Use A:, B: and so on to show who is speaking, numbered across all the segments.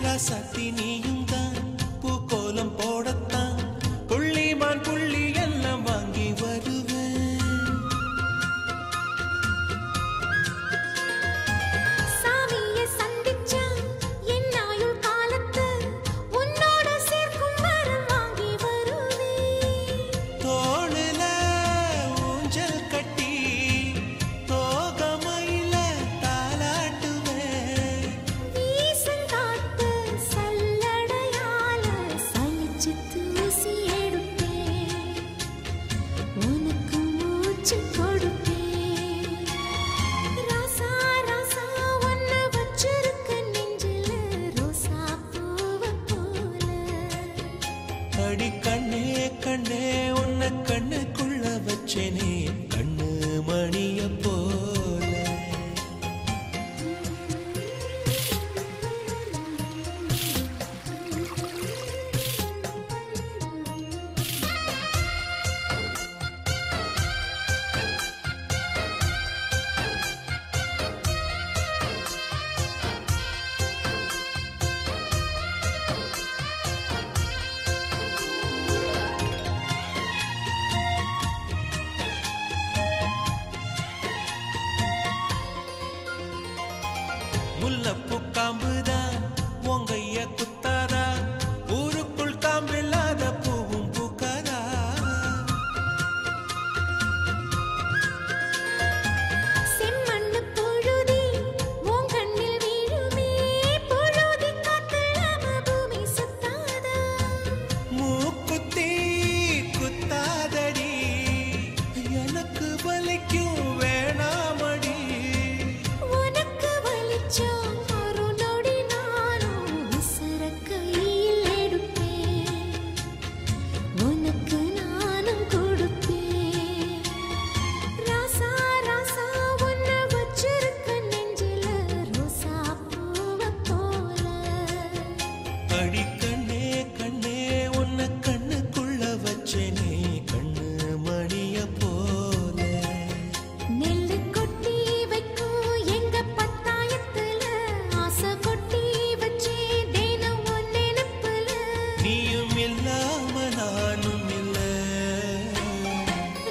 A: ராசாத்தி நீயும் தான் பூக்கோலம் போடத்தான் புள்ளிமான் புள்ளி எல்லாம் வாங்கி வருவேன்.
B: சாமியை சந்திச்சா என் ஆயுள் காலத்து உன்னோட சேர்க்கும் வரம் வாங்கி வருவேன்.
A: தோளுல ஊஞ்சல் கட்டி தோகமையில தாலாட்டுவேன்.
B: வீசங்காத்து சல்லடையால சலிச்சு தூசி எடுப்பேன். உனக்கு மூச்சு கொடுப்பேன். ராசா ராசா ஒன்ன வச்சிருக்க நெஞ்சில ரோசா பூவை போல.
A: அடி கண்ணே கண்ணே உன்னை கண்ணுக்குள்ள வச்சேனே கண்ணு மணிய போல. முல்லப்பூ காம்புதான் உங்கைய குத்தாதா ஊருக்குள் காம்பில்லாத பூவும் பூக்காதா.
B: செம்மண்ணு புழுதி உன் கண்ணில் வீழுமே. புழுதி காத்துல பூமி சுத்தாதா.
A: மூக்குத்தி குத்தாதடி எனக்கு வலிக்கும் வேணாமடி.
B: உனக்கு வலிச்சோம் ஒரு நொடி நானும் உசுர கையில் எடுப்பேன். உனக்கு நானும் கொடுப்பேன். ராசா ராசா உன்ன வச்சிருக்க நெஞ்சில ரோசா பூவை போல.
A: அடி கண்ணே கண்ணே உன்னை கண்ணுக்குள்ள வச்சேனே கண்ணு மணிய போல.
B: நெல்லு கொட்டி வைக்கும் எங்க பத்தாயத்துல ஆசை கொட்டி வச்சே தினம் உன் நினைப்புல.
A: நீயும் இல்லாம நானும் இல்ல.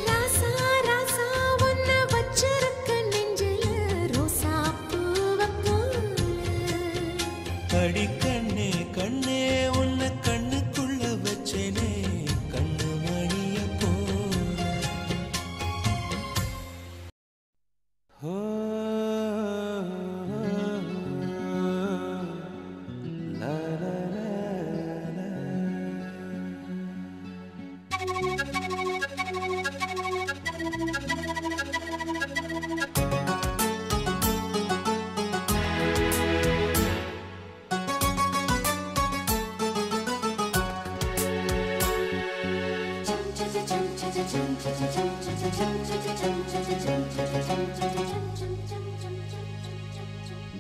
B: ராசா ராசா உன்ன வச்சிருக்க நெஞ்சில ரோசா பூவை போல.
A: அடி கண்ணே கண்ணே உன்னை கண்ணுக்குள்ள வச்சேனே கண்ணு மணிய போல. ஓ லா லா லா லா.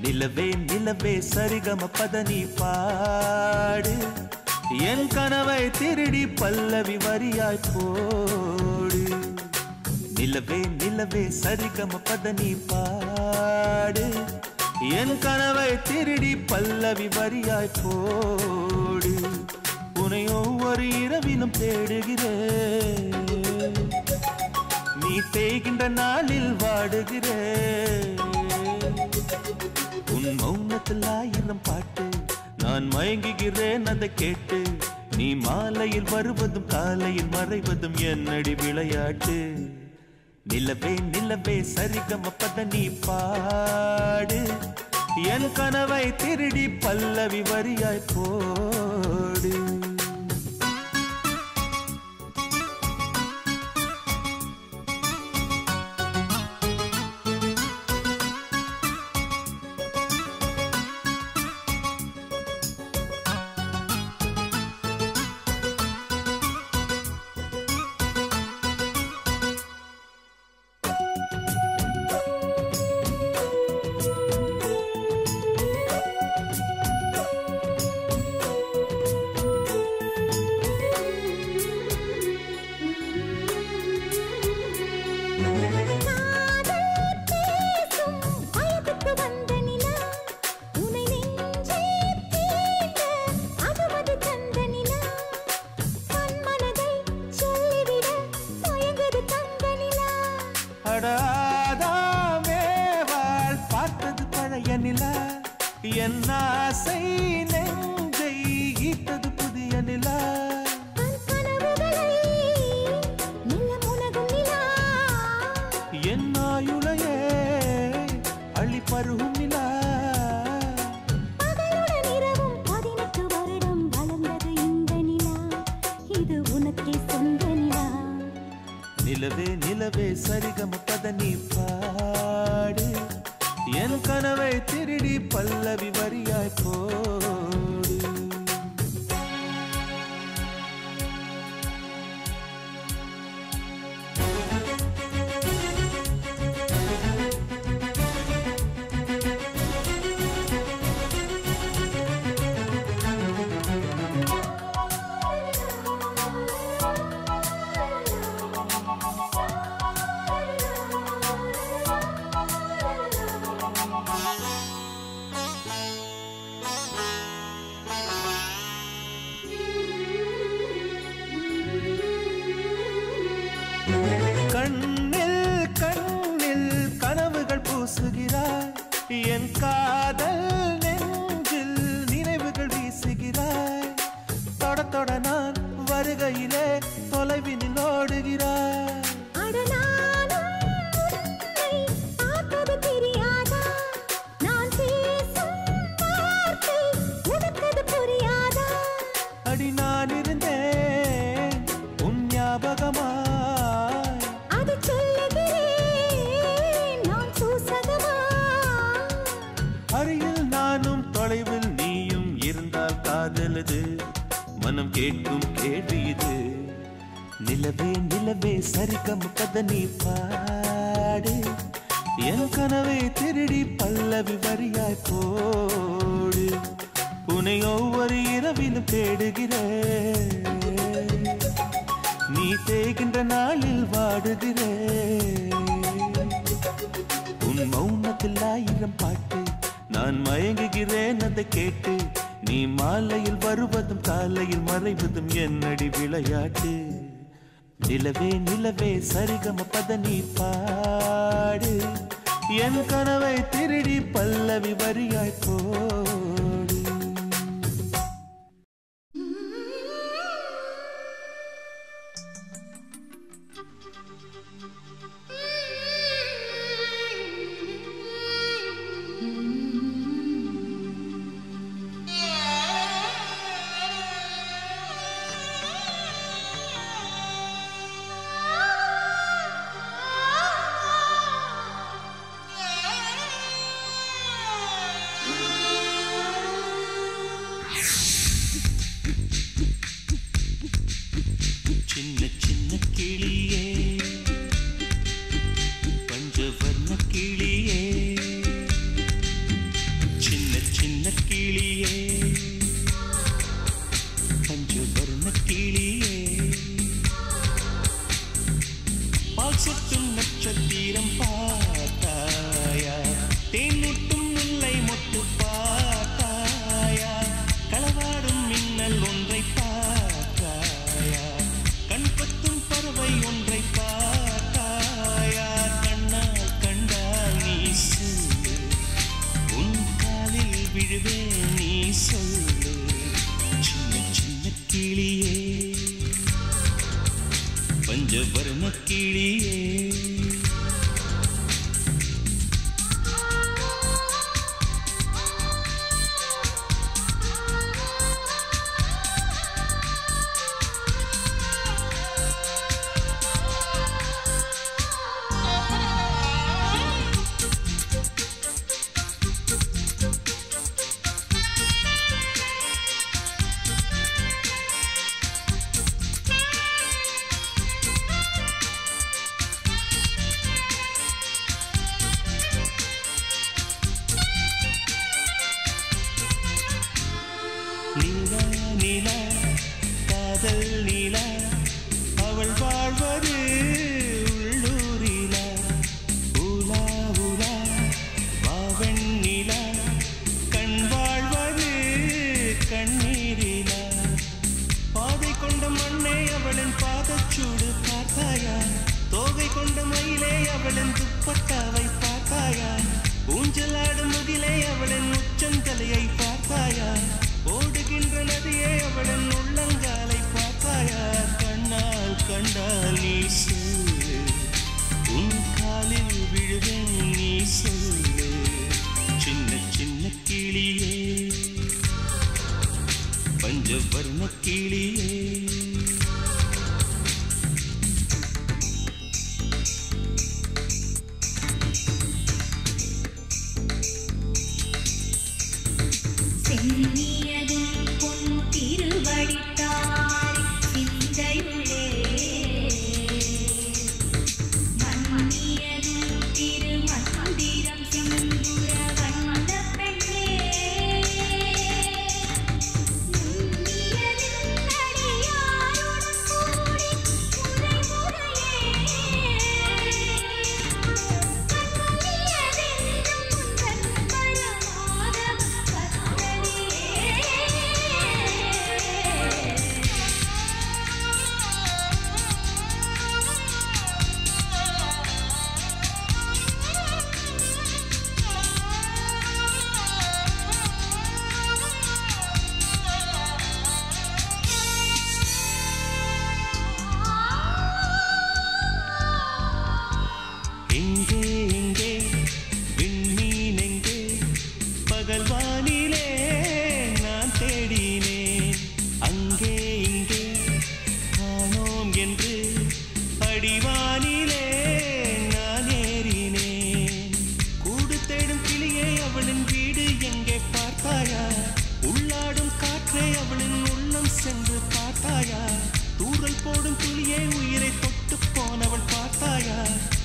A: நிலவே நிலவே சரிகம பதனி பாடு என் கனவை திருடி பல்லவி வரியாய் போடு. நிலவே நிலவே சரிகம பதனி பாடு என் கனவை திருடி பல்லவி வரியாய் போடு. உன்னை ஒவ்வொரு இரவிலும் தேடுகிறேன். நீ தேய்கின்ற நாளில் வாடுகிறேன். உன் மௌனத்தில் ஆயிரம் பாட்டு நான் மயங்குகிறேன் அதை கேட்டு. நீ மாலையில் வருவதும் காலையில் மறைவதும் என்னடி விளையாட்டு. நிலவே நிலவே சரிகம பதனி பாடு என் கனவை திருடி பல்லவி வரியாய் போடு. அடாதாமேவாள் பார்த்தது பழைய நிலா என் ஆசை நெஞ்சை ஈட்டது புதிய நிலா என் ஆயுளையே அள்ளி பருகும் நிலா நிலவே நிலவே சரிகம பதனி பாடு என் கனவை திருடி பல்லவி வரியாய் போடு கண்ணில் கண்ணில் கனவுகள் பூசுகிறாய் என் காதல் நெஞ்சில் நினைவுகள் வீசுகிறாய் தொட தொட நான் வருகையிலே தொலைவினில் ஓடுகிறாய் அடி நான் இருந்தேன் உன் ஞாபகமா அருகில் நானும் தொலைவில் நீயும் இருந்தால் காதலது மனம் கேட்கும் கேள்வி இது நிலவே நிலவே சரிகம பதனி பாடு என் கனவை திருடி பல்லவி வரியாய் போடு உன்னை ஒவ்வொரு இரவிலும் தேடுகிறேன் நீ தேய்கின்ற நாளில் வாடுகிறேன் உன் மௌனத்தில் ஆயிரம் பாட்டு நான் மயங்குகிறேன் அதை கேட்டு நீ மாலையில் வருவதும் காலையில் மறைவதும் என்னடி விளையாட்டு நிலவே நிலவே சரிகம பதனி பாடு என் கனவை திருடி பல்லவி வரியாய் போடு பஞ்சவர்ண கிளியே துப்பட்டாவை பார்த்தாயா ஊஞ்சலாடும் முகிலே அவளின் உச்சந்தலையை பார்த்தாயா ஓடுகின்ற நதியே அவளின் உள்ளங்காலை பார்த்தாயா கண்ணால் கண்டால் நீ சொல்லு உன் காலில் விழுவேன் நீ சொல்லு சின்ன சின்ன கிளியே பஞ்சவர்ண கிளியே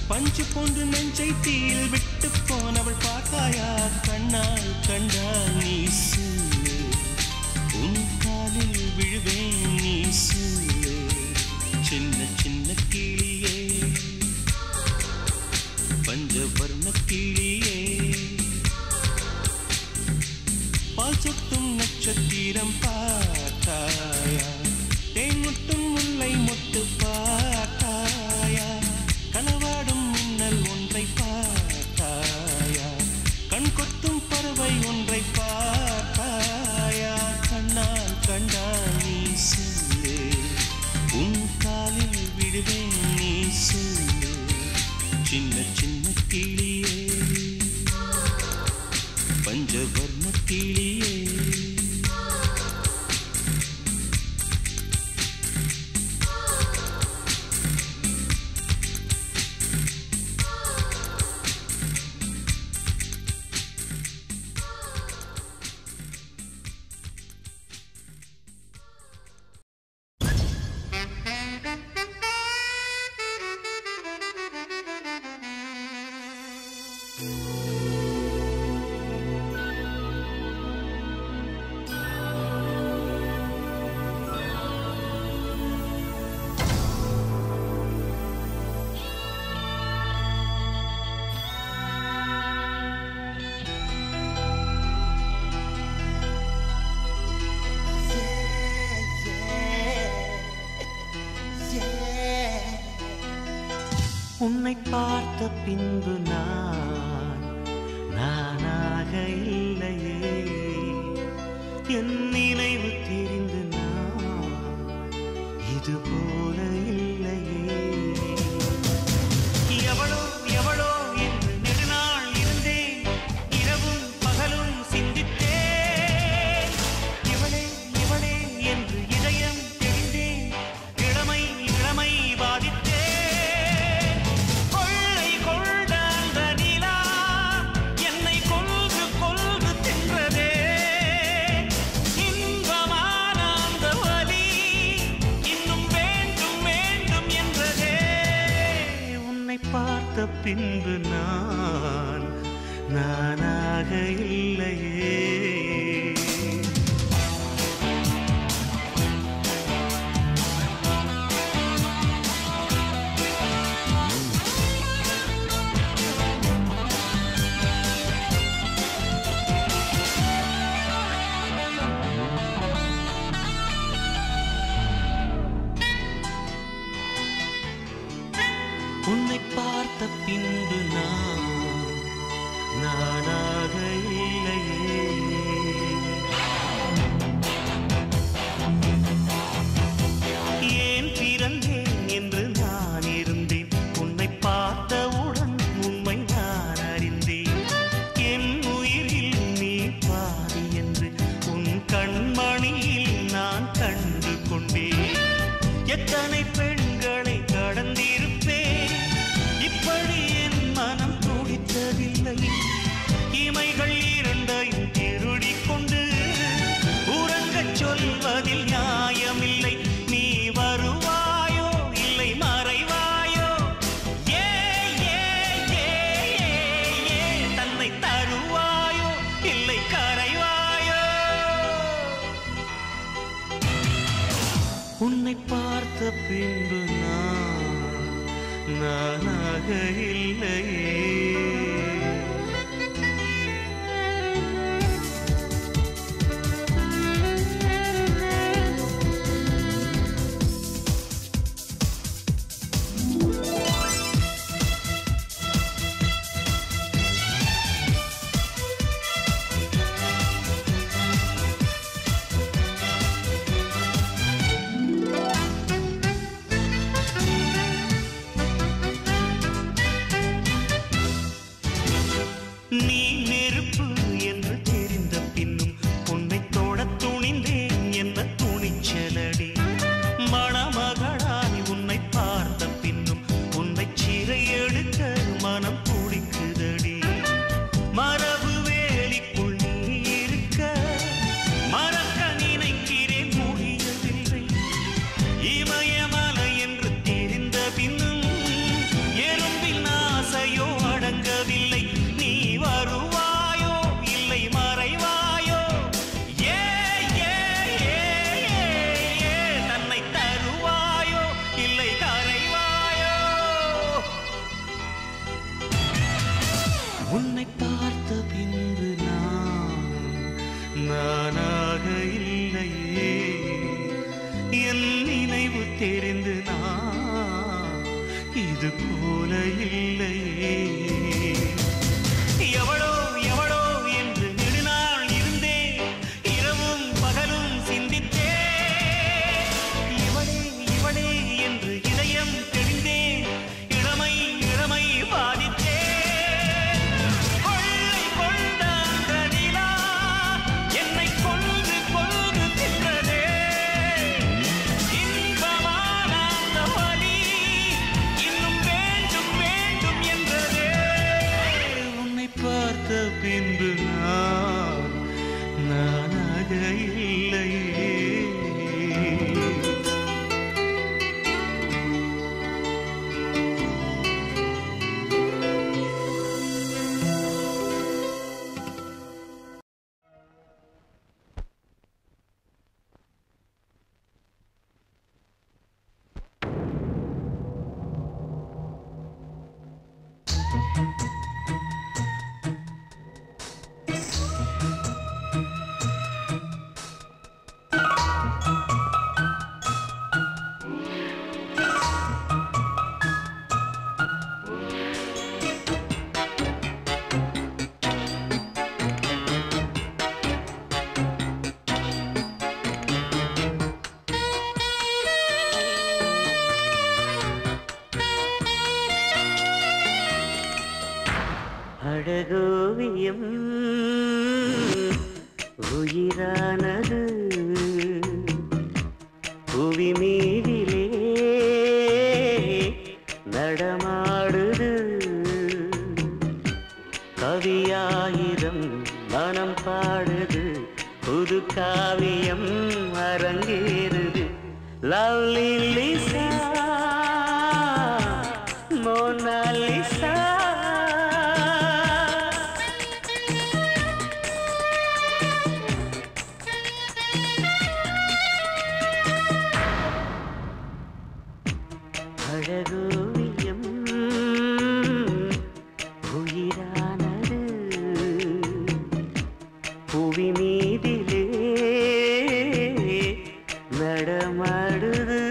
A: பஞ்சு போன்று நெஞ்சை தீயில் விட்டு போனவள் பார்த்தாயா கண்ணால் கண்டால் நீ சொல்லு உன் காலில் விழுவேன் நீ சொல்லு சின்ன சின்ன கிளியே பஞ்சவர்ண கிளியே பால் சொட்டும் நட்சத்திரம் பார்த்தாயா தேன் முட்டும் முல்லை மொட்டு பார்த்தாயா கனவாடும் மின்னல் ஒன்றை பார்த்தாயா கண் கொத்தும் பறவை ஒன்றை பார்த்தாயா கண்ணால் கண்டால் நீ சொல்லு உன் காலில் விடுவேன் நீ சொல்லு சின்ன சின்ன கிளியே பஞ்சவர்ண கிளியே
C: உன்னை பார்த்த பின்பு நானாக இல்லையே என் நினைவு தெரிந்து இது போல இல்லையே எவளோ எவளோ என்று நெடுநாள் இருந்தேன் இரவும் பகலும் சிந்தித்தேன் இவளே இவளே என்று இதயம் தெரிந்தேன் இளமை இளமை பாதித்தேன் பார்த்த பின்பு நானாக இல்லையே
A: உன்னை பார்த்த பின்பு நானாக இல்லையே. ஏன் பிறந்தேன் என்று நான் இருந்தேன், உன்னை பார்த்தவுடன் உண்மை நான் அறிந்தேன். என் உயிரில் நீ பாதி என்று உன் கண்மணியில் நான் கண்டு கொண்டேன். எத்தனை பெண்களை கடந்திருப்பேன், இப்படி என் மனம் துடித்ததில்லை. இமைகள் இரண்டையும் திருடி கொண்டு உறங்கச் சொல்வதில் நியாயமில்லை. நீ வருவாயோ இல்லை மறைவாயோ, ஏ ஏ ஏ ஏ தன்னை தருவாயோ இல்லை கரைவாயோ. உன்னை பார்த்த பின்பு நானாக இல்லையே. நீ நெருப்பு என்று தெரிந்த பின்னும் உன்னை தொட துணிந்தேன் என்ன துணிச்சலடி. மணமகளாய் உன்னை பார்த்த பின்னும் உன்னை சிறை எடுக்க மனம் துடிக்குதடி. மரபு வேலிக்குள் நீ இருக்க மறக்க நினைக்கிறேன், முடியவில்லை. இமயமலை என்று தெரிந்த பின்னும் எறும்பின் ஆசையோ அடங்கவில்லை. நீ வருவாயோ இல்லை மறைவாயோ, ஏ ஏ ஏ ஏ தன்னை தருவாயோ இல்லை கரைவாயோ. உன்னை பார்த்த பின்பு நானாக இல்லையே. என் நினைவு தெரிந்து இது போல இல்லையே. எவளோ எவளோ என்று நெடுநாள் இருந்தேன், இரவும் பகலும் சிந்தித்தேன். இவளே இவளே என்று இதயம் தெளிந்தேன், இளமை இளமை பாதித்தேன். கொள்ளை கொண்ட அந்த நிலா என்னை கொன்று கொன்று தின்றதே. இன்பமான அந்த வலி இன்னும் வேண்டும் வேண்டும் என்றதே. உன்னை பார்த்த பின்பு நானாக இல்லையே. அழகோவியம் உயிரானது, புவி மீதிலே நடமாடுது. கவியாயிரம் மனம் பாடுது, புது காவியம் அரங்கேறுது. Lovely Lisa Mona Lisa. அழகோவியம் உயிரானது, புவி மீதிலே நடமாடுது.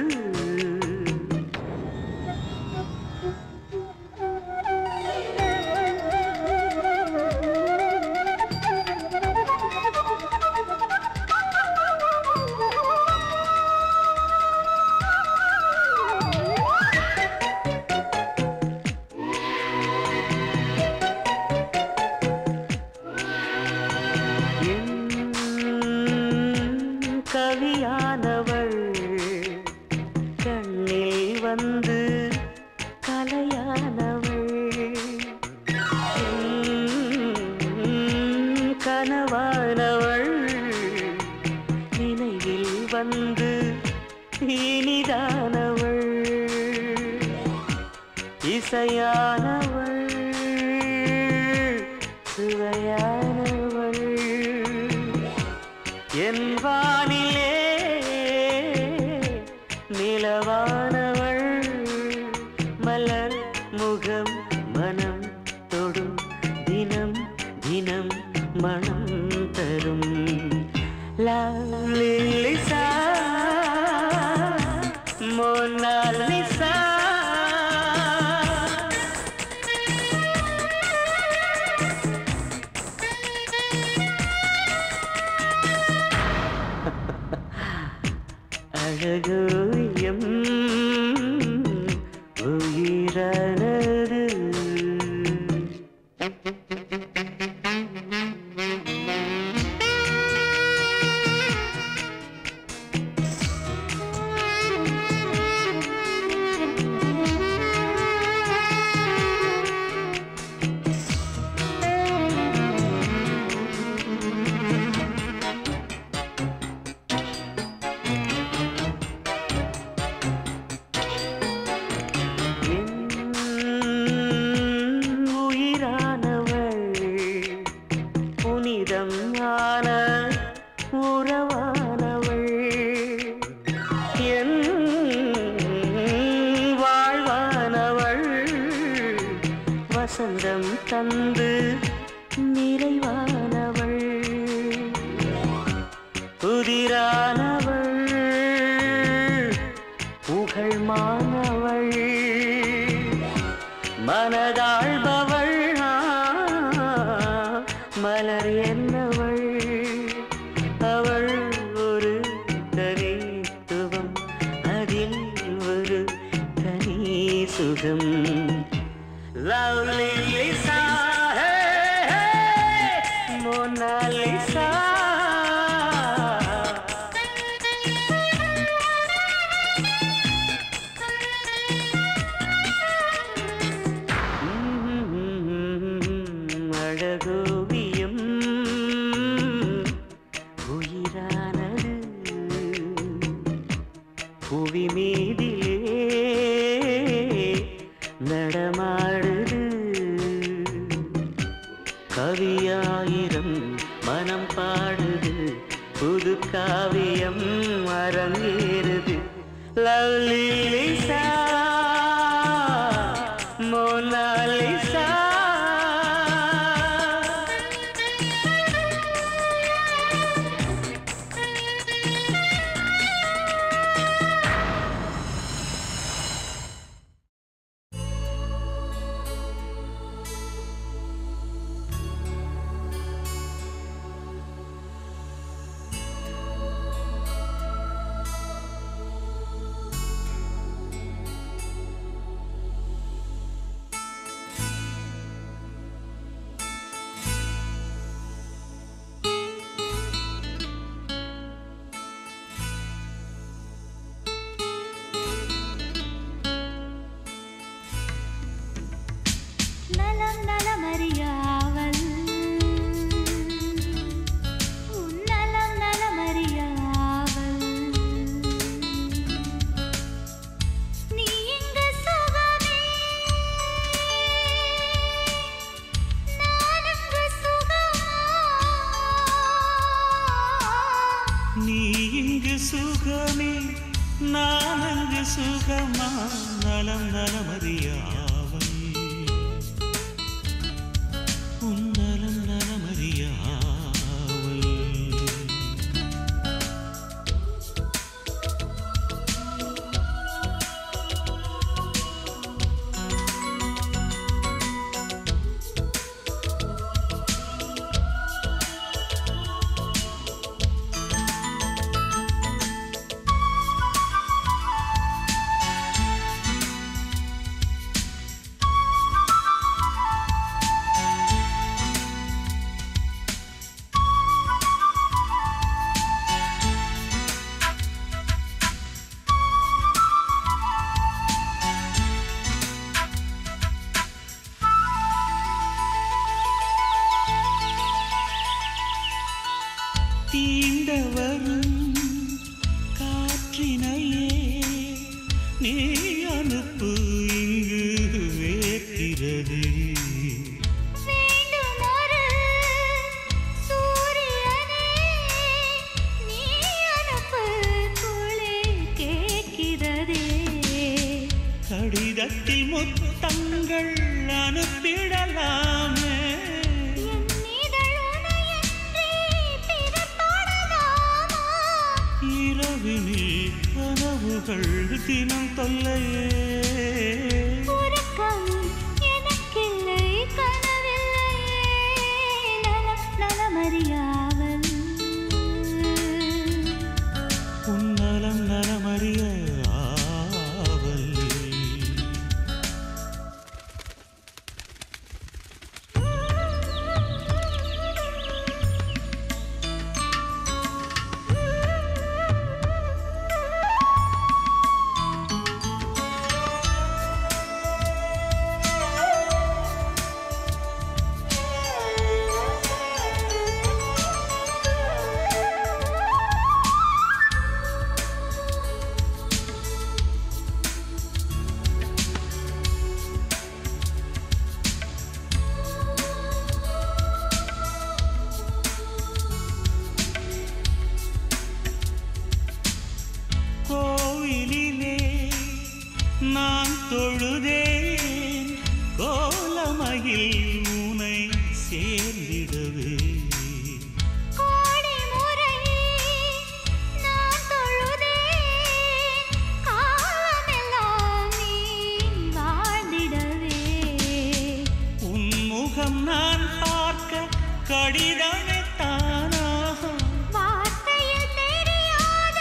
C: இசையானவள் சுவையானவள் என் வானிலே நிலவானவள் மலர் முகம் மனம் தொடும் தினம் தினம் மனம் தரும் லிசா மோனாலிசா அழகோயம் உயிரானது உறவானவள் என் வாழ்வானவள் வசந்தம் தந்து நிறைவானவள் புதிரானவள் புகழ்மானவள் மனதாழ்பவள் மலர் என்னவள் அவள் ஒரு தனித்துவம் அதில் ஒரு தனி சுகம் லவ்லி லிசா மோனாலிசா அழகோவியம் உயிரானது புவி மீதிலே நடமாடுது கவியாயிரம் மனம் பாடுது புது காவியம் அரங்கேறுது லவ்லி லிசா மோனாலிசா
A: சுகமே நான் அங்கு சுகமா நலம் நலமறியாவல் உன் நலம் நலமறியாவல் தீண்டவரும் காற்றினையே நீ அனுப்பு இங்கு கேட்கிறது.
B: வேண்டுமொரு சூரியனே நீ அனுப்பு குளிர் கேட்கிறதே.
A: கடிதத்தில் முத்தங்கள் அனுப்பிடலாமே.
B: என் இதழ் உனையன்றி பிறப்பொடலாமா?
A: இரவினில் கனவுகள் தினம் தொல்லையே.
B: உறக்கம் எனக்கில்லை கனவில்லையே. நலம் நலமறியாவல்
A: உன் நலம் நலமறிய ஆவல். கோவிலிலே நான் தொழுதேன் கோலமயில் உனை சேர்ந்திடவே.
B: கோடி முறை நான் தொழுதேன் காலமெல்லாம் நீ வாழ்ந்திடவே.
A: உன் முகம் நான் பார்க்க கடிதமே தானாக.
B: வார்த்தையில் தெரியாத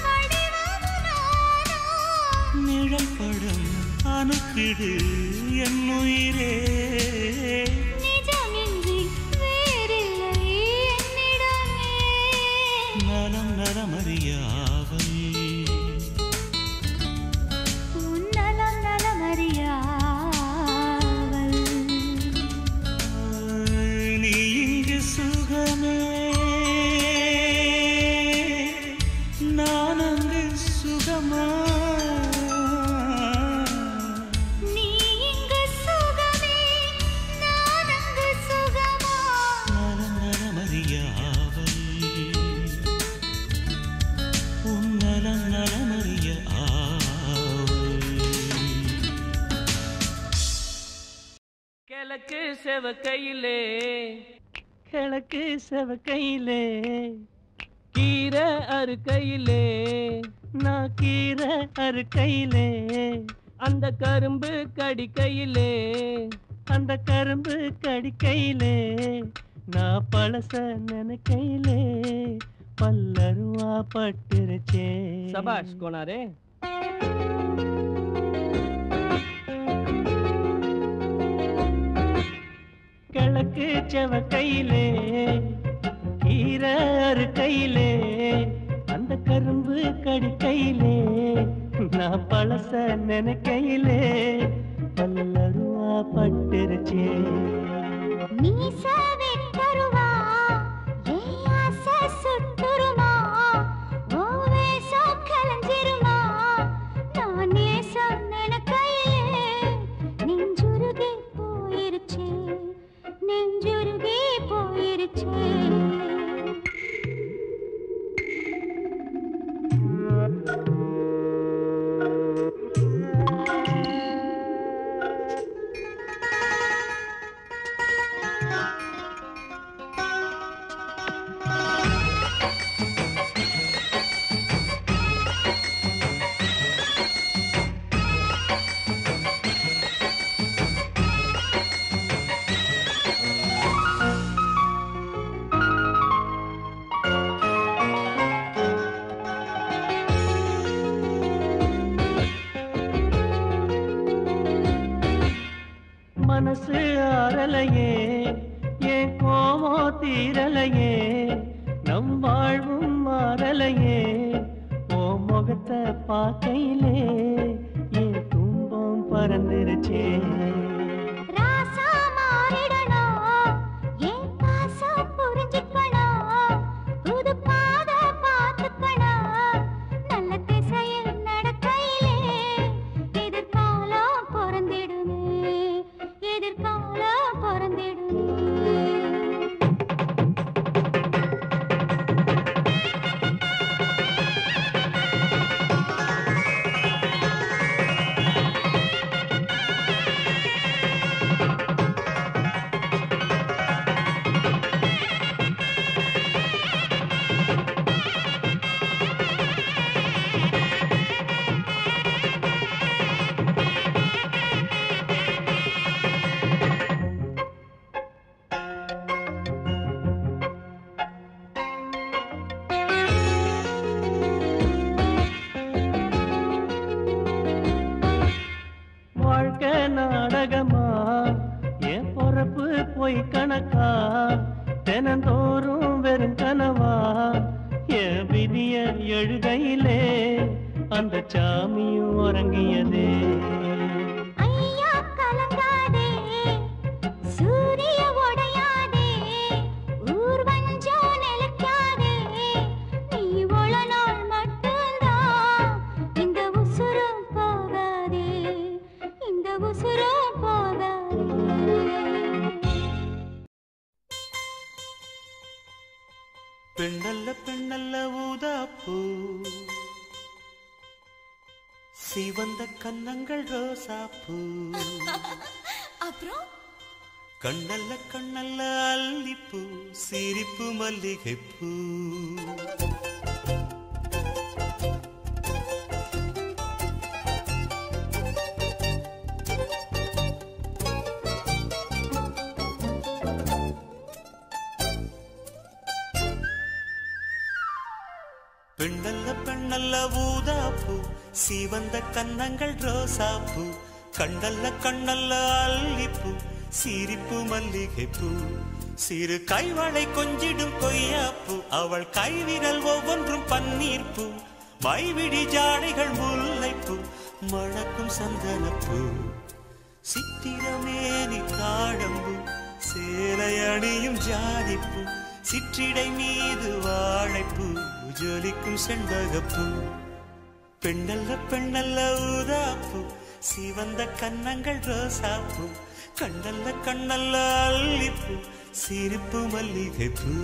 B: வடிவம் நானா?
A: நிழல் படம் அனுப்பிடு என் உயிரே.
B: நிஜமின்றி வேறில்லை என்னிடமே.
A: நலம் நலமறியாவல்
B: உன் நலம் நலமறியாவல்.
A: நீ இங்கு சுகமே நான் அங்கு சுகமா.
B: நீ இங்கு சுகமே நான் அங்கு சுகமா.
A: நலம் நலமறியாவல் உன் நலம் நலமறிய ஆவல்.
C: கிழக்கு செவக்கையிலே கிழக்கு செவக்கையிலே கீரை அறுக்கையிலே நான் கீரை அறுக்கையிலே அந்த கரும்பு கடிக்கையிலே அந்த கரும்பு கடிக்கையிலே நான் பழச நினைக்கையிலே பல்லருவா பட்டுருச்சே. சபாஷ் கோனாரே. கிழக்கு செவக்கையிலே கீரை அறுக்கையிலே அந்த கரும்பு கடிக்கையிலே நான் பழச நினைக்கையிலே பல்லருவா பட்டுருச்சே.
B: மீசவே கருவா ஏன் ஆசை சுட்டுருமா? ஓ வேஷம் கலஞ்சிருமா? நான் நேசம் நினைக்கையிலே நெஞ்சுருகி போயிருச்சே. நெஞ்சுருகி போயிருச்சே.
C: மனசு ஆறலையே என் கோபம் தீரலையே நம் வாழ்வும் மாறலையே ஓ முகத்தை பார்க்கையிலே என் துன்பம் பறந்துருச்சே.
B: ராசா மாறிடணும் என் பாசம் புரிஞ்சுக்கணும். புது பாத பார்த்துக்கணும். நல்ல திசையில் நடக்கையிலே எதிர்காலம் பிறந்திடுமே.
C: பொய் கணக்கா தினந்தோறும் வெறும் கனவா என் விதிய எழுதையிலே அந்த சாமியும் உறங்கியதே
B: ஐயா கலங்காதே சூரிய உடையாதே ஊர் வஞ்சம் நிலைக்காதே நீ உள நாள் மட்டும்தான் இந்த உசுரும் போகாதே இந்த உசுரும் போகாதே
A: பெண்ணல்ல பெண்ணல்ல ஊதாப்பூ சிவந்த கன்னங்கள் ரோசாப்பூ
B: அப்புறம்
A: கண்ணல்ல கண்ணல்ல அல்லிப்பூ சிரிப்பு மல்லிகைப்பூ பெண்ணல்ல பெண்ணல்ல ஊதாப்பூ சிவந்த கன்னங்கள் ரோசாப்பூ கண்ணல்ல கண்ணல்ல அல்லிப்பூ சிரிப்பு மல்லிகைப்பூ சிறு கைவளை கொஞ்சிடும் கொய்யாப்பூ அவள் கைவிரல் ஒவ்வொன்றும் பன்னீர்ப்பூ மைவிடி ஜாடைகள் முல்லைப்பூ மணக்கும் சந்தனப்பூ சித்திரமேனி தாழம்பூ சேலை அணியும் ஜாதிப்பூ சிற்றிடை மீது வாழைப்பூ ஜொலிக்கும் செண்பகப்பூ பெண்ணல்ல பெண்ணல்ல ஊதாப்பூ சிவந்த கன்னங்கள் ரோசாப்பூ கண்ணல்ல கண்ணல்ல அல்லிப்பூ சிரிப்பு மல்லிகைப்பூ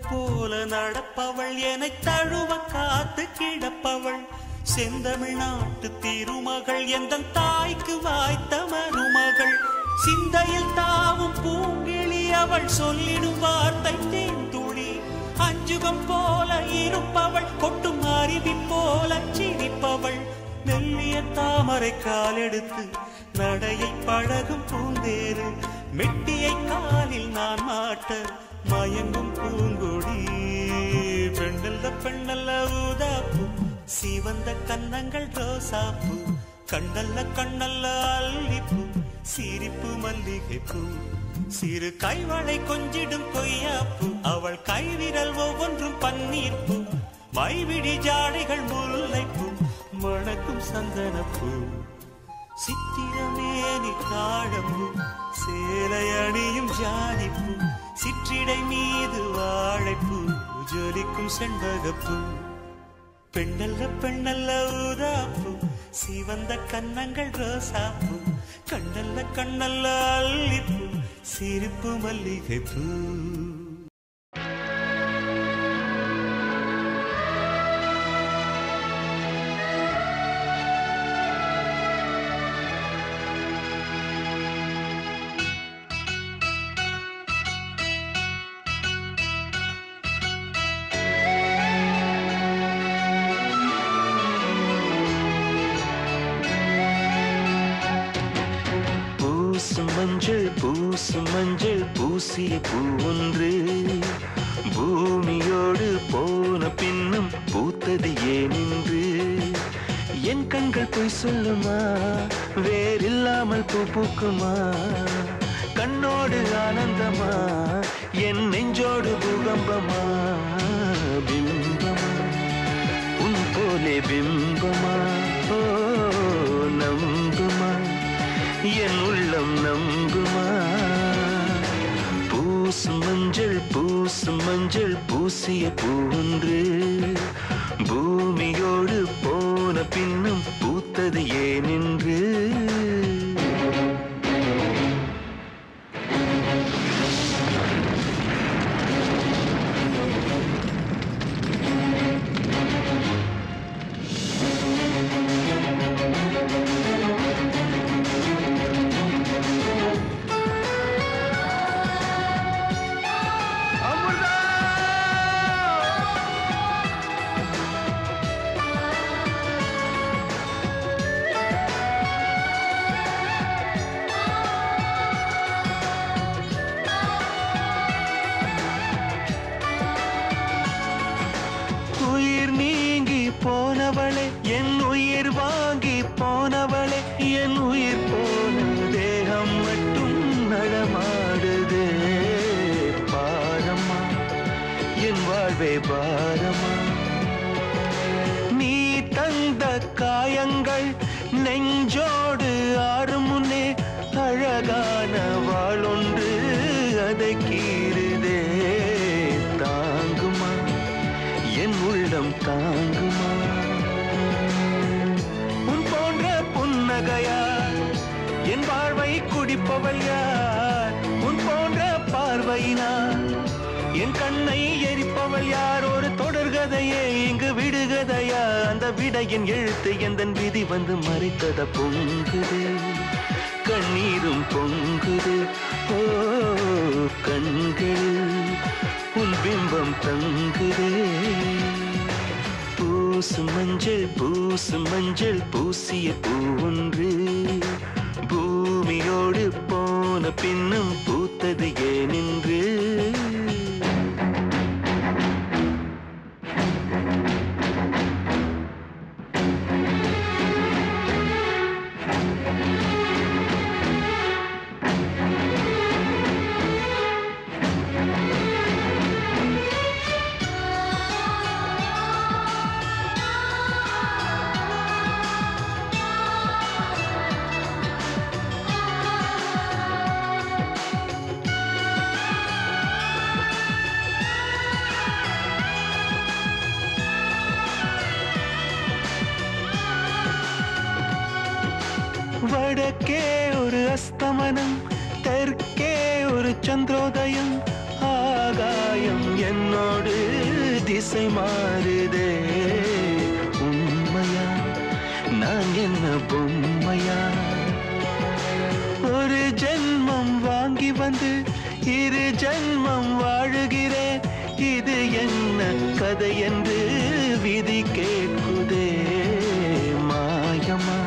A: போல நடப்பவள் என்னை தழுவ காத்து கிடப்பவள் செந்தமிழ்நாட்டு திருமகள் எந்த தாய்க்கு வாய்த்த மருமகள் சிந்தையில் தாவும் பூங்கிழி அவள் சொல்லிடும் வார்த்தை தேந்துளி அஞ்சுகம் போல இருப்பவள் கொட்டும் அருவி போல சிரிப்பவள் மெல்லிய தாமரை காலெடுத்து நடையை பழகும் பூந்தேறு மெட்டியை காலில் நான் மாட்ட மயங்கும் பூங்கொடி பெண்ணல்ல பெண்ணல்ல ஊதாப்பூ சிவந்த கன்னங்கள் ரோசாப்பூ கண்ணல்ல கண்ணல்ல அல்லிப்பூ சிரிப்பு மல்லிகைப்பூ சிறு கைவளை கொஞ்சிடும் கொய்யாப்பூ அவள் கைவிரல் ஒவ்வொன்றும் பன்னீர்ப்பூ மைவிடி ஜாடைகள் முல்லைப்பூ மணக்கும் சந்தனப்பூ சித்திரமேனி தாழம்பூ சேலை அணியும் ஜாதிப்பூ சிற்றிடை மீது வாழைப்பூ ஜொலிக்கும் செண்பகப்பூ பெண்ணல்ல பெண்ணல்ல ஊதாப்பூ சிவந்த கன்னங்கள் ரோசாப்பூ கண்ணல்ல கண்ணல்ல அல்லிப்பூ சிரிப்பு மல்லிகைப்பூ
C: மஞ்சள் பூசிய பூ ஒன்று பூமியோடு போன பின்னும் பூத்தது ஏனென்று என் கண்கள் பொய் சொல்லுமா வேறில்லாமல் பூ பூக்குமா கண்ணோடு ஆனந்தமா என் நெஞ்சோடு பூகம்பமா பிம்பமா உன் போலே பிம்பமா ஓ நம்புமா என் உள்ளம் நம்புமா பூசும் மஞ்சள் பூசிய பூன்று பூமியோடு போன பின்னும் பூத்தது ஏனென்று நெஞ்சோடு ஆறும் முன்னே அழகான வாளொன்று அதை கீறுதே. தாங்குமா என் உள்ளம் தாங்குமா? உன் போன்ற புன்னகையார் என் வாழ்வை குடிப்பவள் யார்? உன் போன்ற பார்வையினார் என் கண்ணை எரிப்பவள் யார்? ஒரு தொடர்கதையே இங்கு விடுகதையா? அந்த விடையின் எழுத்து எந்தன் விதி வந்து மறைத்தத பொங்குது, கண்ணீரும் பொங்குது. ஓ கண்கள் உன் பிம்பம் தங்குதே. பூசு மஞ்சள் பூசு மஞ்சள் பூசிய பூவொன்று பூமியோடு போன பின்னும் பூத்தது ஏனென்று. வடக்கே ஒரு அஸ்தமனம், தெற்கே ஒரு சந்திரோதயம். ஆகாயம் என்னோடு திசை மாறுதே. உண்மையா நான் என்ன பொம்மையா? ஒரு ஜென்மம் வாங்கி வந்து இரு ஜென்மம் வாழுகிறேன். இது என்ன கதை என்று விதி கேட்குதே. மாயமா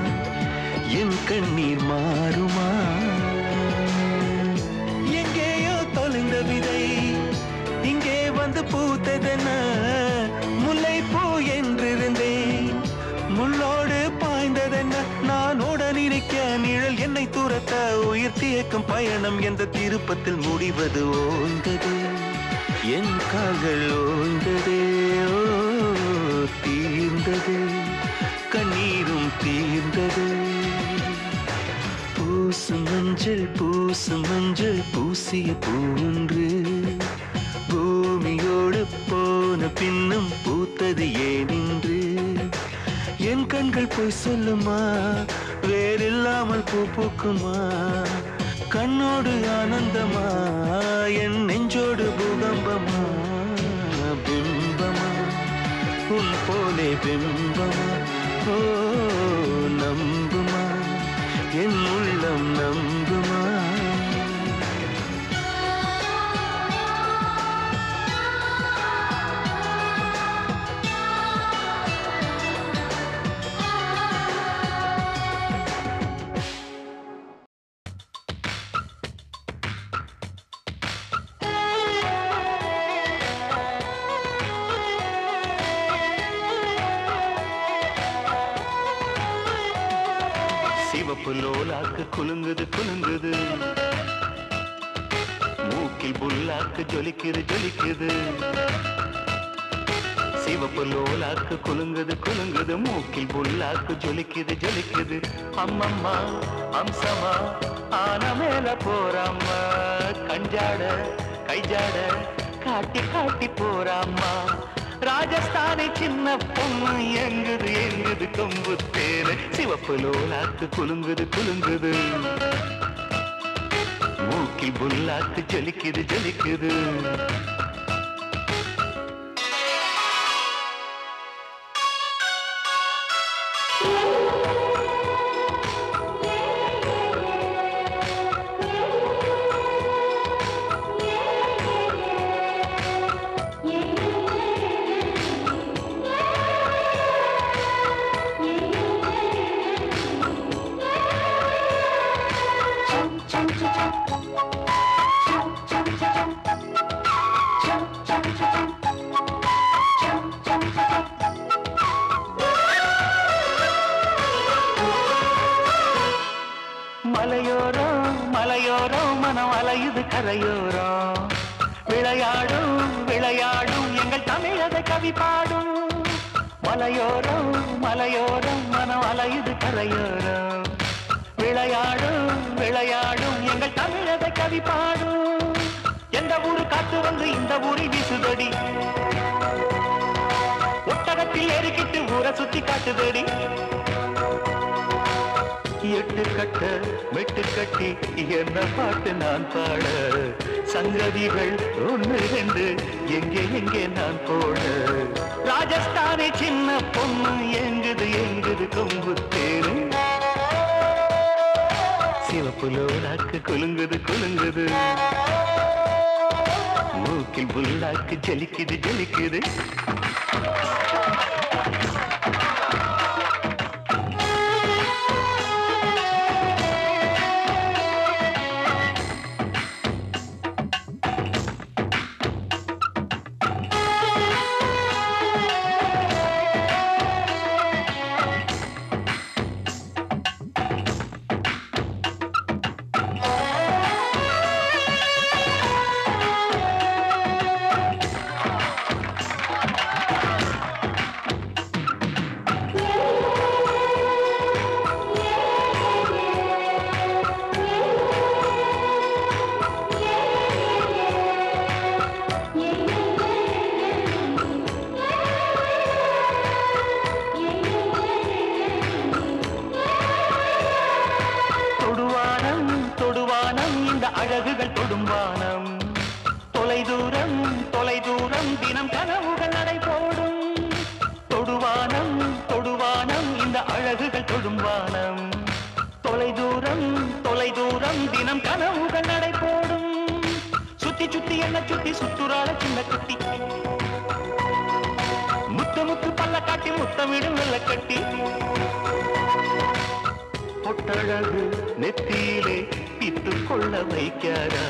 C: என் கண்ணீர் மாறுமா? எங்கேயோ தொலைந்த விதை இங்கே வந்து பூத்ததென முல்லைப்பூ என்றிருந்தேன். முள்ளோடு பாய்ந்ததென்ன நான் உடன் இருக்க நிழல் என்னை துரத்த. உயிர் தியக்கும் பயணம் எந்த திருப்பத்தில் முடிவது ஓய்ந்தது. என் கால்கள் ஓய்ந்ததே. ஓ தீர்ந்தது கண்ணீரும் தீர்ந்தது. பூசு மஞ்சள் பூசிய பூன்று பூமியோடு போன பின்னும் பூத்தது ஏனென்று. என் கண்கள் போய் சொல்லுமா? வேறில்லாமல் பூ பூக்குமா? கண்ணோடு ஆனந்தமா? என் நெஞ்சோடு பூகம்பமா? பிம்பமா உன் போலே பிம்பமா? ஓ நம்புமா என் உள்ளம் நம்புமா? சிவப்பு லோலாக்கு குலுங்குது குலுங்குது, மூக்கில் புல்லாக்கு ஜொலிக்குது ஜொலிக்குது. சிவப்பு லோலாக்கு குலுங்குது குலுங்குது, மூக்கில் புல்லாக்கு ஜொலிக்குது ஜொலிக்குது. அம்மம்மா அம்சமா ஆன மேல போறாம்மா, கஞ்சாட கைஜாட காட்டி காட்டி போறாம்மா. ராஜஸ்தானி சின்ன பொண்ணு எங்குது எங்குது கொம்பு தேரு. சிவப்பு லோலாக்கு குலுங்குது குலுங்குது, மூக்கில் புல்லாக்கு ஜொலிக்குது ஜொலிக்குது. மலையோரம் மலையோரம் மனம் அலையுது கரையோரம், விளையாடும் விளையாடும் எங்கள் தமிழக கவி பாடும். மலையோரம் மலையோரம் மனம் அலையுது கரையோரம் விளையாடும் விளையாடும் எங்கள் தமிழக கவி பாடும் எந்த ஊரு காத்து வந்து இந்த ஊரில் வீசுதடி ஒட்டகத்தில் ஏறிக்கிட்டு ஊரை சுத்தி காட்டுதடி எட்டு கட்ட மெட்டு கட்டி என்ன பாட்டு நான் பாட சங்கதிகள் ஒன்று ரெண்டு எங்கே எங்கே நான் போட ராஜஸ்தானே சின்ன பொண்ணு எங்குது எங்குது கொம்பு தேரு சிவப்புலோடாக்கு குலுங்குது குலுங்குது மூக்கில் புல்லாக்கு ஜலிக்குது ஜலிக்குது அழகுகள் தொடும்பானம் தொலை தூரம் தினம் கனவுகள் நடை போடும் தொடுவானம் தொடுவானம் இந்த அழகுகள் தொடும்பானம் தொலை தூரம் தினம் கனவுகள் நடை போடும் சுத்தி சுத்தி என்ன சுத்தி சுற்றுறாள சின்ன குட்டி முத்து முத்து பல்ல காட்டி முத்தமிடும் வெள்ள கட்டி பொட்டழகு நெத்தியிலே பித்து கொள்ள வைக்காரா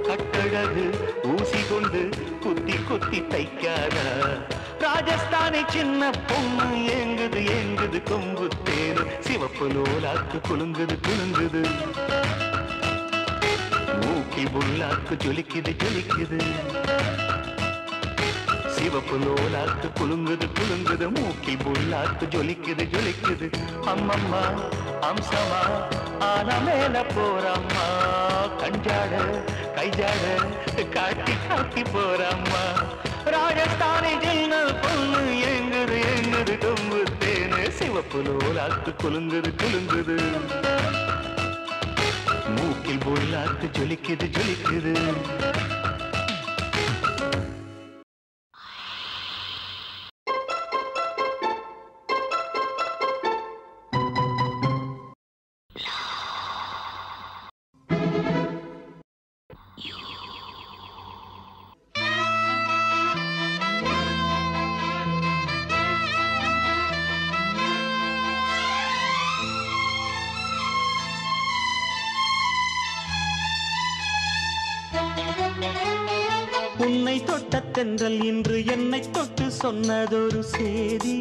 C: கட்டழகு ஊசி கொண்டு குத்தி குத்தி தைக்காரா ராஜஸ்தானை சின்ன பொண்ணு எங்குது எங்குது கொம்பு தேரு சிவப்பு லோலாக்கு குலுங்குது குலுங்குது மூக்கில் புல்லாக்கு ஜொலிக்குது ஜொலிக்குது சிவப்பு லோலாக்கு குலுங்குது குலுங்குது மூக்கில் புல்லாக்கு ஜொலிக்குது ஜொலிக்குது அம்மம்மா அம்சமா ஆன மேல போறம்மா கஞ்சாட கைஜாட காட்டி காட்டி போறம்மா ராஜஸ்தானி ஜின்ன பொண்ணு எங்குது எங்குது கொம்பு தேனு சிவப்பு லோலாக்கு குலுங்குது குலுங்குது மூக்கில் புல்லாக்கு ஜொலிக்குது ஜொலிக்குது உன்னை தொட்ட தென்றல் இன்று என்னை தொட்டு சொன்னதொரு சேதி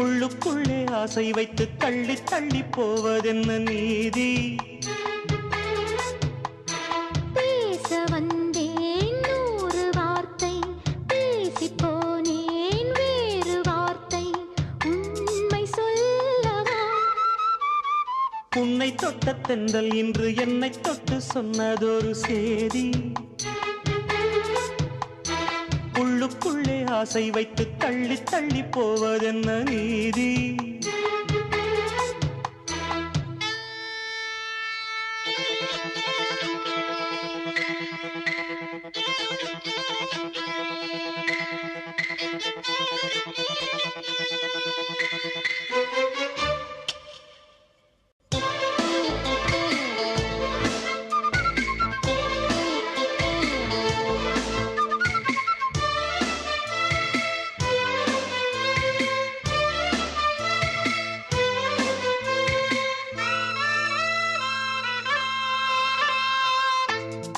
C: உள்ளுக்குள்ளே ஆசை வைத்து தள்ளி தள்ளி போவதென்ன நீதி
B: பேச வந்தேன் நூறு வார்த்தை பேசி போனேன் வேறு வார்த்தை உண்மை சொல்லவா
C: உன்னை தொட்ட தென்றல் இன்று என்னை தொட்டு சொன்னதொரு சேதி உள்ளுக்குள்ளே ஆசை வைத்து தள்ளி தள்ளி போவதென்ன நீதி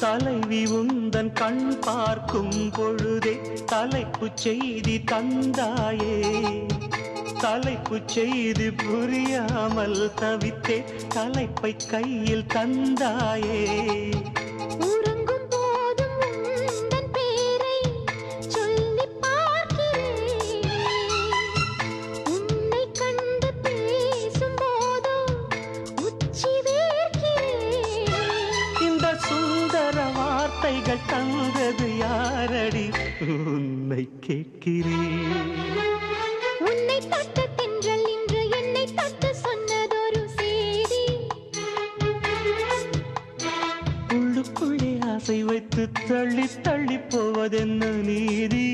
C: தலைவி உந்தன் கண் பார்க்கும் பொழுதே தலைப்பு செய்தி தந்தாயே தலைப்பு செய்தி புரியாமல் தவித்தே தலைப்பை கையில் தந்தாயே
B: உறங்கும் போதும் உந்தன் பேரை சொல்லி பார்
C: கேட்கிறேன்.
B: உன்னை தொட்ட தென்றல் இன்று என்னை தொட்டு சொன்னதொரு செய்தி.
C: உள்ளுக்குள்ளே ஆசை வைத்து தள்ளி தள்ளி போவதென்ன நீதி?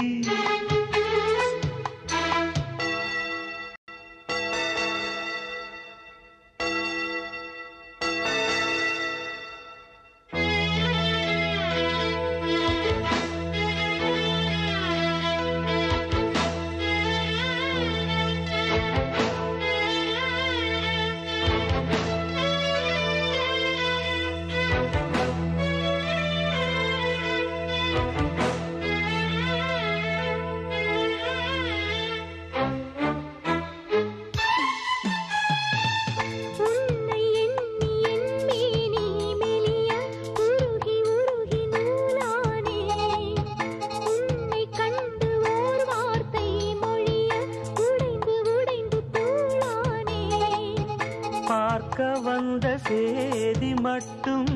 C: பார்க்க வந்த சேதி மட்டும்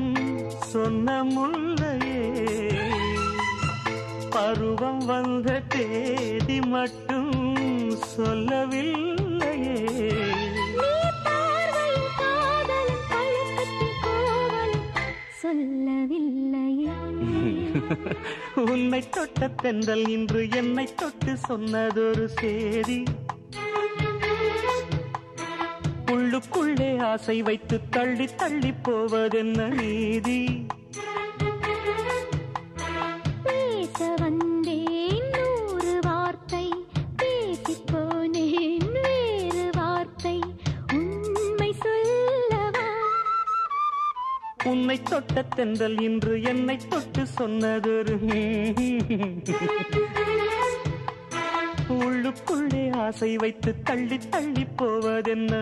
C: சொன்ன முல்லையே, பருவம் வந்த தேதி மட்டும் சொல்லவில்லையே.
B: சொல்லவில்லையே.
C: உன்னை தொட்ட தென்றல் இன்று என்னை தொட்டு சொன்னதொரு சேதி. உள்ளுக்குள்ளே ஆசை வைத்து தள்ளி தள்ளி போவதென்ன நீதி?
B: பேச வந்தேன் 100 வார்த்தை, பேசிப் போனேன் வேறு வார்த்தை. உண்மை சொல்லவா?
C: உன்னை தொட்ட தென்றல் இன்று என்னை தொட்டு சொன்னதொரு உள்ளுக்குள்ளே ஆசை வைத்து தள்ளி தள்ளி போவதென்ன?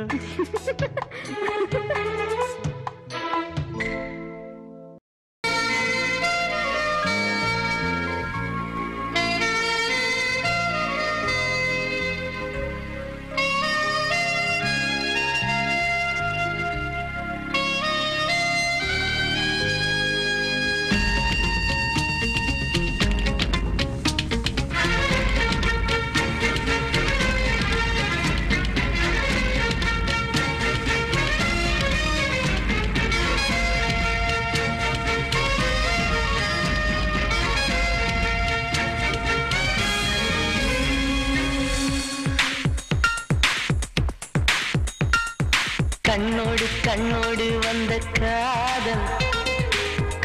C: கண்ணோடு கண்ணோடு வந்த காதல்,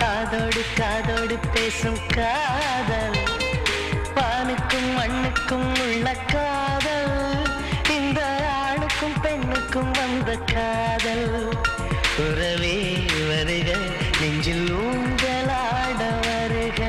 C: காதோடு காதோடு பேசும் காதல், வானுக்கும் மண்ணுக்கும் உள்ள காதல், இந்த ஆணுக்கும் பெண்ணுக்கும் வந்த காதல். உறவே வருக, நெஞ்சில் ஊஞ்சலாட வருக.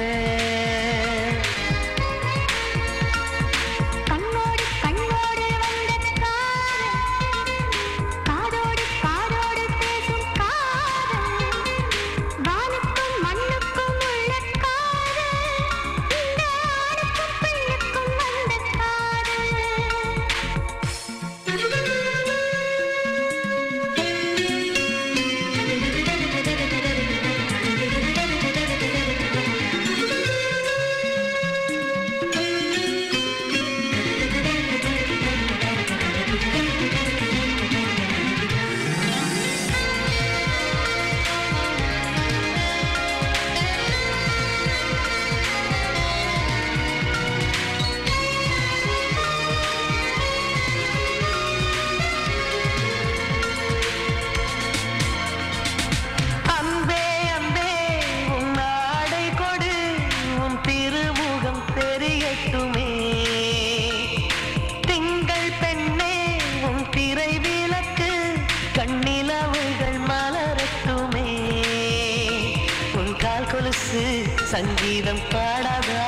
C: சங்கீதம் பாடாதா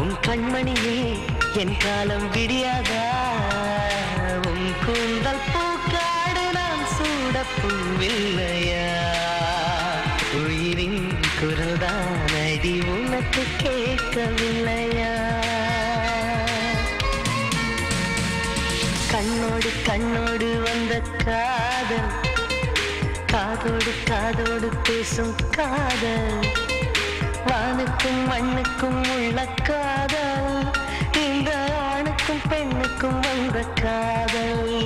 C: உன் கண்மணியே, என் காலம் விடியாதா? உன் கூந்தல் பூக்காடு நான் சூட பூவில்லையா? உயிரின் குரல்தான் அடி உனக்கு கேட்கவில்லையா? கண்ணோடு கண்ணோடு வந்த காதல், காதோடு காதோடு பேசும் காதல், வானுக்கும் மண்ணுக்கும் உள்ள காதல், பெண்ணுக்கும் வந்த காதல்.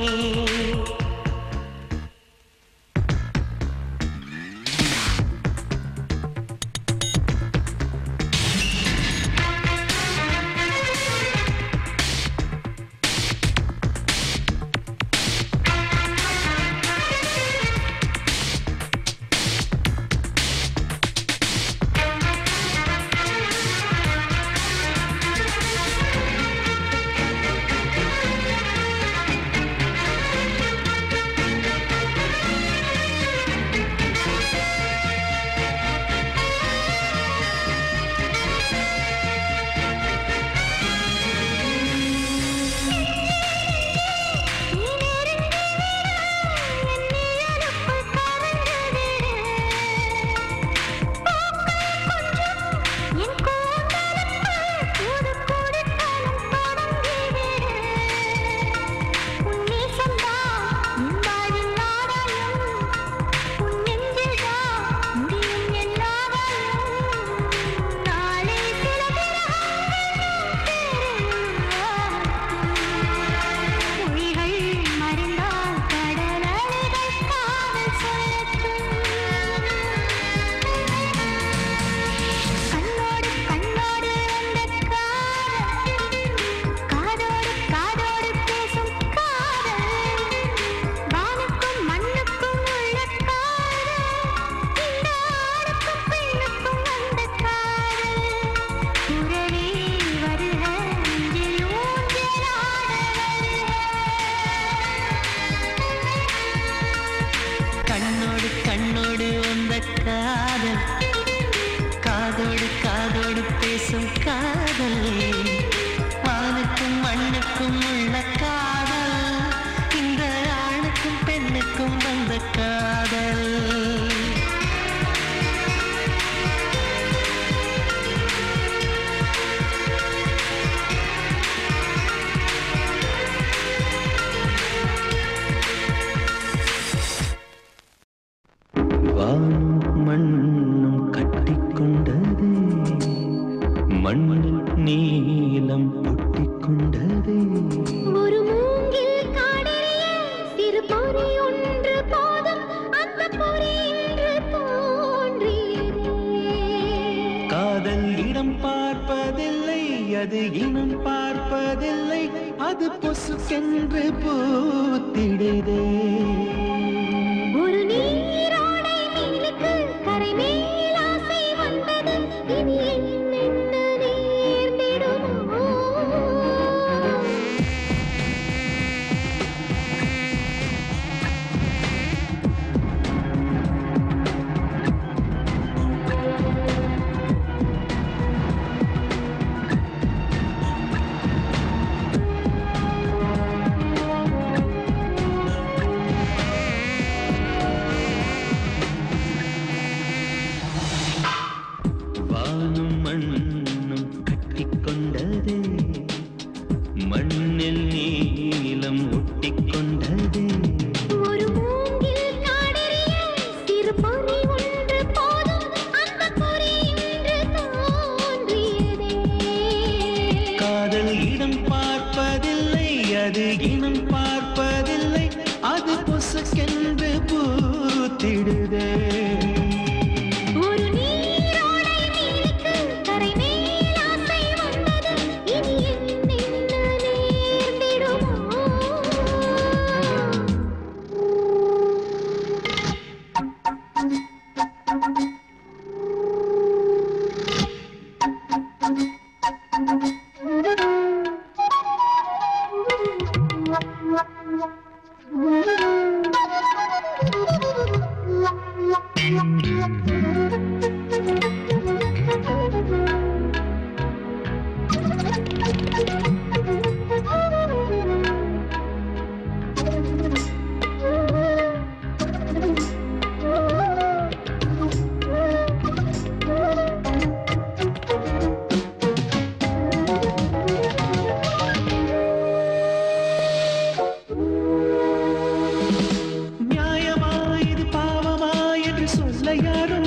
A: யாரும்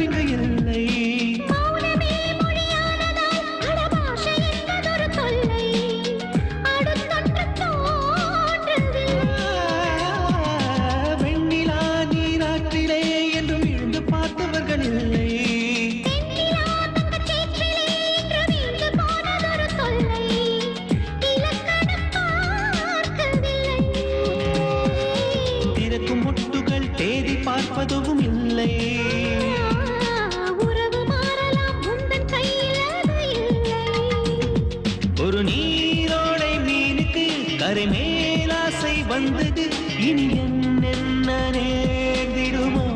C: வந்தது இனி என்னென்ன நேர்ந்திடுமோ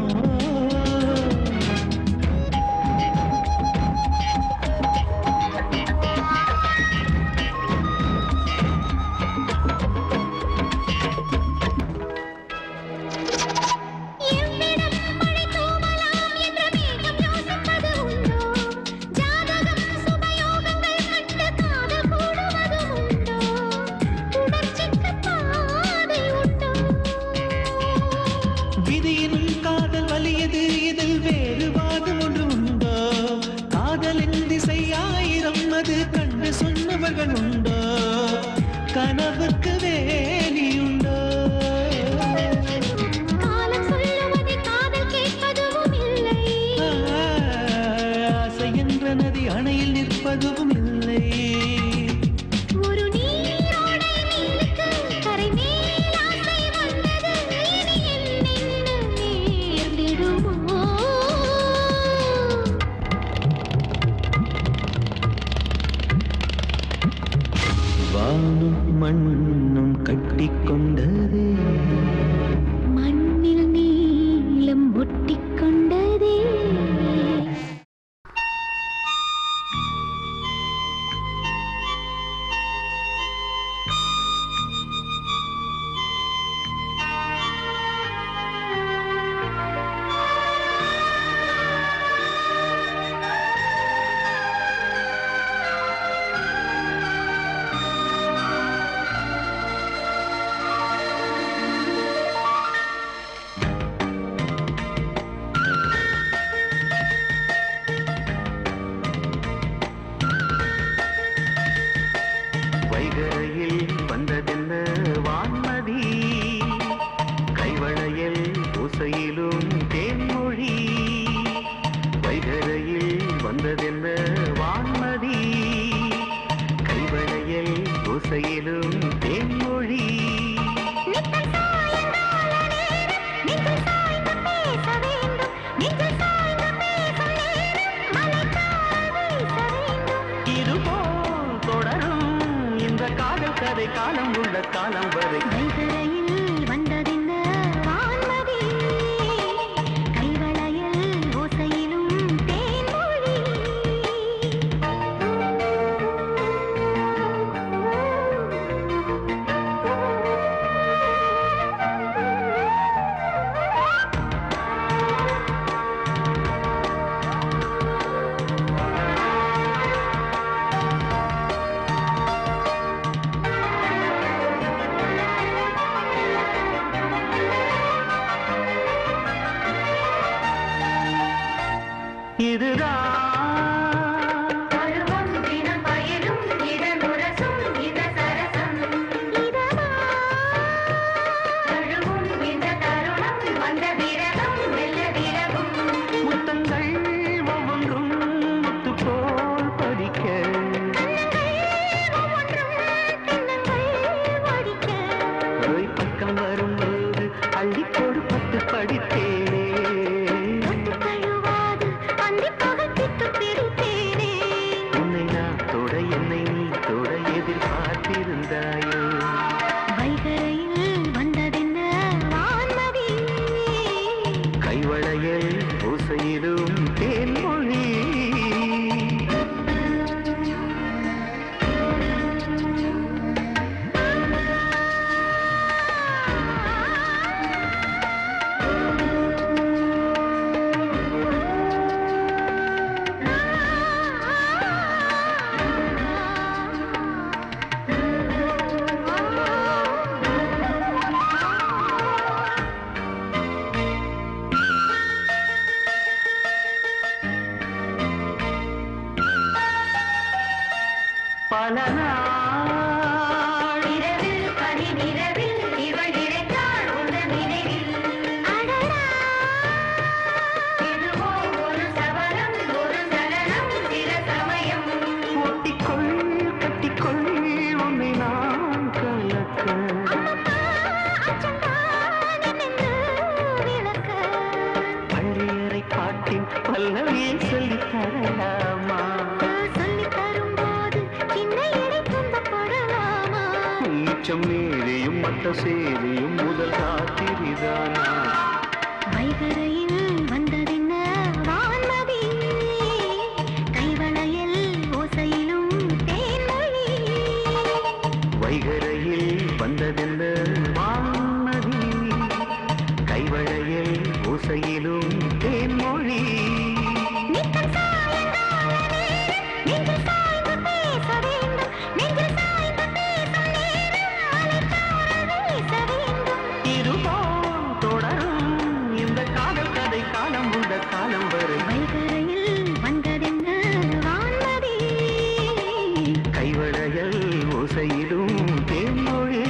C: உண்டோ கனவுக்கு வேலியுண்டோ
B: காலம் சொல்லுவதை காதல் கேட்பதும் இல்லை
C: ஆசை என்ற நதி அணையில் நிற்பதும் இல்லை
B: ஒரு நீரோடை நீருக்கு கரை மேல் ஆசை வந்தது இனி என்னென்ன நேர்ந்திடுமோ
C: வானும் மண்ணும் கட்டிக்கொண்டதே
B: மண்ணில் நீலம் ஒட்டிக்கொண்டதே
C: காலம் உள்ள காலம் வரை
B: வைகரையில் வந்ததென்ன வான்மதி கைவளையல் ஓசையிலும் தேன்மொழி
C: கொஞ்சம் நீதியும் மட்ட சேதியும் முதல் ராத்திரிதானா
B: வைகரையில் வந்ததென்ன வான்மதி கைவளையில் ஓசையிலும் தேன்மொழி
C: வைகரையில் வந்ததென்ன வான்மதி கைவளையில் ஓசையிலும் தேன்மொழி
B: நித்தம் சாயங்கால நேரம் நெஞ்சில் சாய்ந்து பேச வேண்டும் நெஞ்சில் சாய்ந்து பேசும் நேரம் அலைச்சாரல் வீச வேண்டும்
C: இதுபோல் தொடரும் இந்த காதல் கதை காலம் உள்ள காலம் வரை
B: வைகரையில் வந்ததென்ன வான்மதி
C: கைவளையல் ஓசையிலும் தேன்மொழி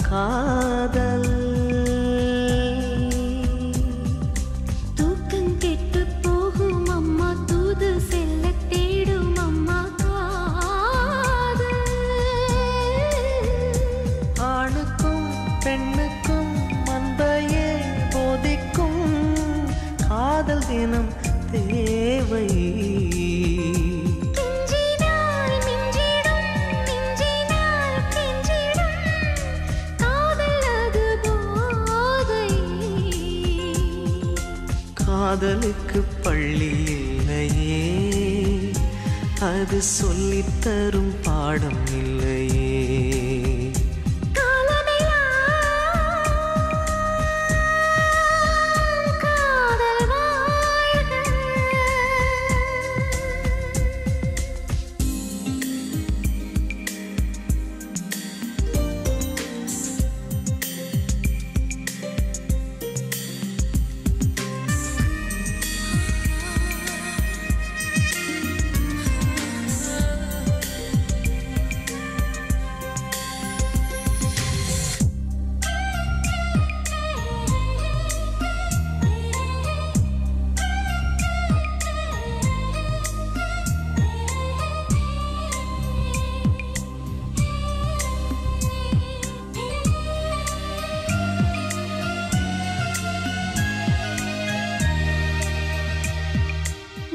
C: காதல்
B: தூக்கம் கெட்டு போகும் அம்மா தூது செல்ல தேடும் அம்மா காதல்
C: ஆணுக்கும் பெண்ணுக்கும் அன்பையே போதிக்கும் காதல் தினம் தேவை காதலுக்கு பள்ளி இல்லையே அது சொல்லித்தரும் பாடம் இல்லையே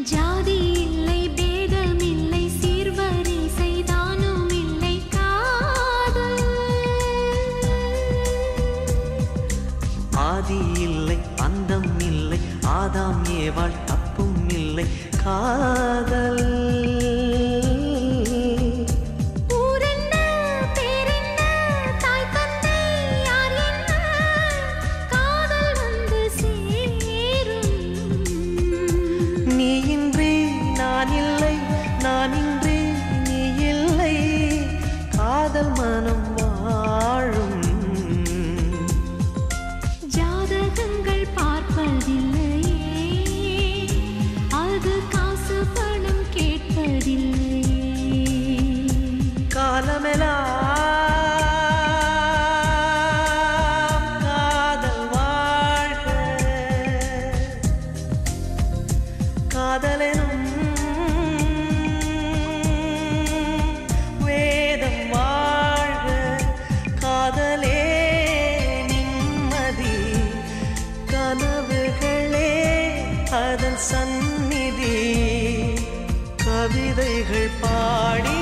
B: ஜாதி இல்லை பேதம் இல்லை சீர்வரிசை தானும் இல்லை காதல்
C: ஆதி இல்லை அந்தம் இல்லை ஆதாம் ஏவாள் தப்பும் இல்லை காதல் நான் இன்றி நீ இல்லை காதல் மனம்
D: அதன் சந்நிதி கவிதைகள் பாடி